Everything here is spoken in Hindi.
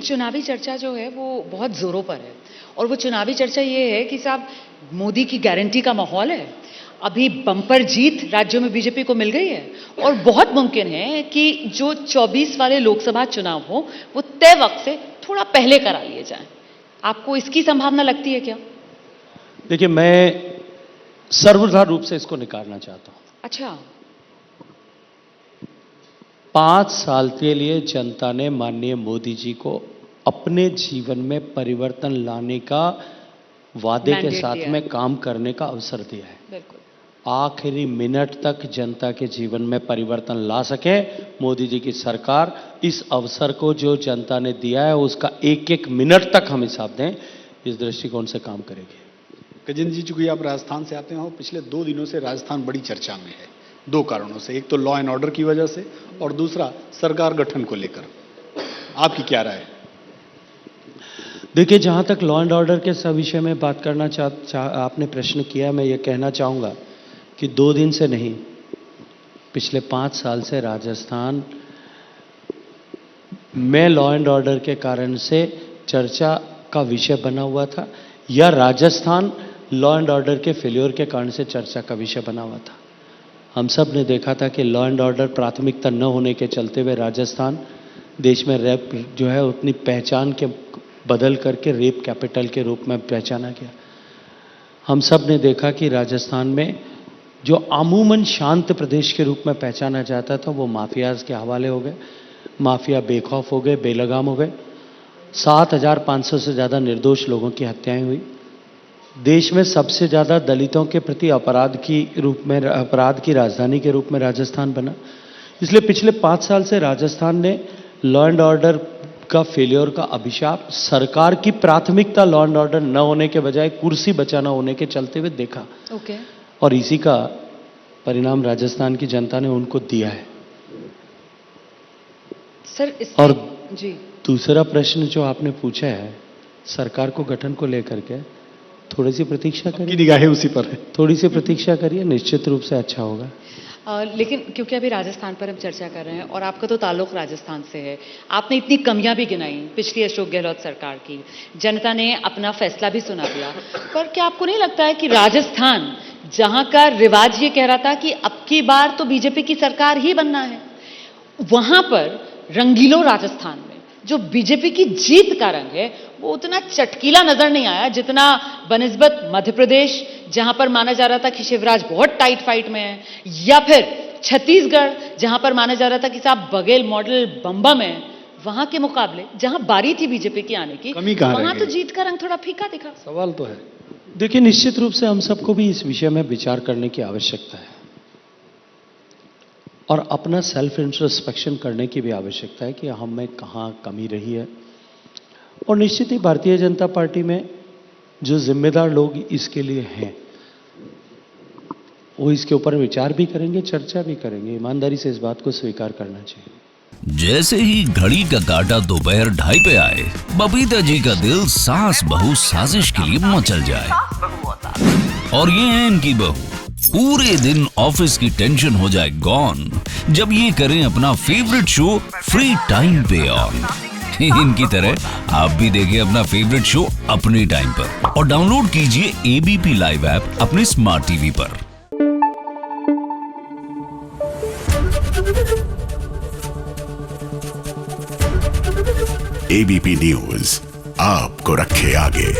चुनावी चर्चा जो है वो बहुत जोरों पर है और वो चुनावी चर्चा ये है कि साहब मोदी की गारंटी का माहौल है, अभी बम्पर जीत राज्यों में बीजेपी को मिल गई है और बहुत मुमकिन है कि जो 24 वाले लोकसभा चुनाव हो वो तय वक्त से थोड़ा पहले करा लिए जाएं। आपको इसकी संभावना लगती है क्या? देखिए, मैं सर्वथा रूप से इसको निकालना चाहता हूं। अच्छा, 5 साल के लिए जनता ने माननीय मोदी जी को अपने जीवन में परिवर्तन लाने का वादे के साथ में काम करने का अवसर दिया है। बिल्कुल। आखिरी मिनट तक जनता के जीवन में परिवर्तन ला सके मोदी जी की सरकार, इस अवसर को जो जनता ने दिया है उसका एक एक मिनट तक हम हिसाब दें, इस दृष्टिकोण से काम करेंगे। गजेंद्र जी, चूंकि आप राजस्थान से आते हो, पिछले 2 दिनों से राजस्थान बड़ी चर्चा में है 2 कारणों से। एक तो लॉ एंड ऑर्डर की वजह से और दूसरा सरकार गठन को लेकर। आपकी क्या राय है? देखिए, जहां तक लॉ एंड ऑर्डर के सब विषय में बात करना आपने प्रश्न किया, मैं ये कहना चाहूँगा कि 2 दिन से नहीं, पिछले 5 साल से राजस्थान में लॉ एंड ऑर्डर के कारण से चर्चा का विषय बना हुआ था या राजस्थान लॉ एंड ऑर्डर के फेल्योर के कारण से चर्चा का विषय बना हुआ था। हम सब ने देखा था कि लॉ एंड ऑर्डर प्राथमिकता न होने के चलते हुए राजस्थान देश में रेप जो है उतनी पहचान के बदल करके रेप कैपिटल के रूप में पहचाना गया। हम सब ने देखा कि राजस्थान में जो अमूमन शांत प्रदेश के रूप में पहचाना जाता था वो माफियाज के हवाले हो गए, माफिया बेखौफ हो गए, बेलगाम हो गए। 7,500 से ज़्यादा निर्दोष लोगों की हत्याएं हुई। देश में सबसे ज़्यादा दलितों के प्रति अपराध की राजधानी के रूप में राजस्थान बना। इसलिए पिछले 5 साल से राजस्थान ने लॉ एंड ऑर्डर का फेलियर का अभिशाप सरकार की प्राथमिकता लॉ एंड ऑर्डर न होने के बजाय कुर्सी बचाना होने के चलते हुए देखा। ओके। और इसी का परिणाम राजस्थान की जनता ने उनको दिया है। सर और जी, दूसरा प्रश्न जो आपने पूछा है सरकार को गठन को लेकर के, थोड़ी सी प्रतीक्षा करिए। निगाहें उसी पर है। थोड़ी सी प्रतीक्षा करिए, निश्चित रूप से अच्छा होगा। लेकिन क्योंकि अभी राजस्थान पर हम चर्चा कर रहे हैं और आपका तो ताल्लुक राजस्थान से है, आपने इतनी कमियां भी गिनाई पिछली अशोक गहलोत सरकार की, जनता ने अपना फैसला भी सुना दिया, पर क्या आपको नहीं लगता है कि राजस्थान जहां का रिवाज ये कह रहा था कि अब की बार तो बीजेपी की सरकार ही बनना है, वहां पर रंगीलो राजस्थान में जो बीजेपी की जीत का रंग है वो उतना चटकीला नजर नहीं आया जितना बनिस्बत मध्य प्रदेश, जहां पर माना जा रहा था कि शिवराज बहुत टाइट फाइट में है, या फिर छत्तीसगढ़ जहां पर माना जा रहा था कि साहब बघेल मॉडल बम्बा में, वहां के मुकाबले जहां बारी थी बीजेपी की आने की, वहां तो जीत का रंग थोड़ा फीका दिखा। सवाल तो है। देखिए, निश्चित रूप से हम सबको भी इस विषय में विचार करने की आवश्यकता है और अपना सेल्फ इंट्रोस्पेक्शन करने की भी आवश्यकता है कि हमें कहाँ कमी रही है। और निश्चित ही भारतीय जनता पार्टी में जो जिम्मेदार लोग इसके लिए हैं वो इसके ऊपर विचार भी करेंगे, चर्चा भी करेंगे। ईमानदारी से इस बात को स्वीकार करना चाहिए। जैसे ही घड़ी का काटा दोपहर 2:30 पे आए, बबीता जी का दिल सास बहू साजिश के लिए मचल जाए। और ये है इनकी बहू, पूरे दिन ऑफिस की टेंशन हो जाए गॉन जब ये करें अपना फेवरेट शो फ्री टाइम पे ऑन। इनकी तरह आप भी देखें अपना फेवरेट शो अपने टाइम पर और डाउनलोड कीजिए एबीपी लाइव ऐप अपने स्मार्ट टीवी पर। एबीपी न्यूज आपको रखे आगे।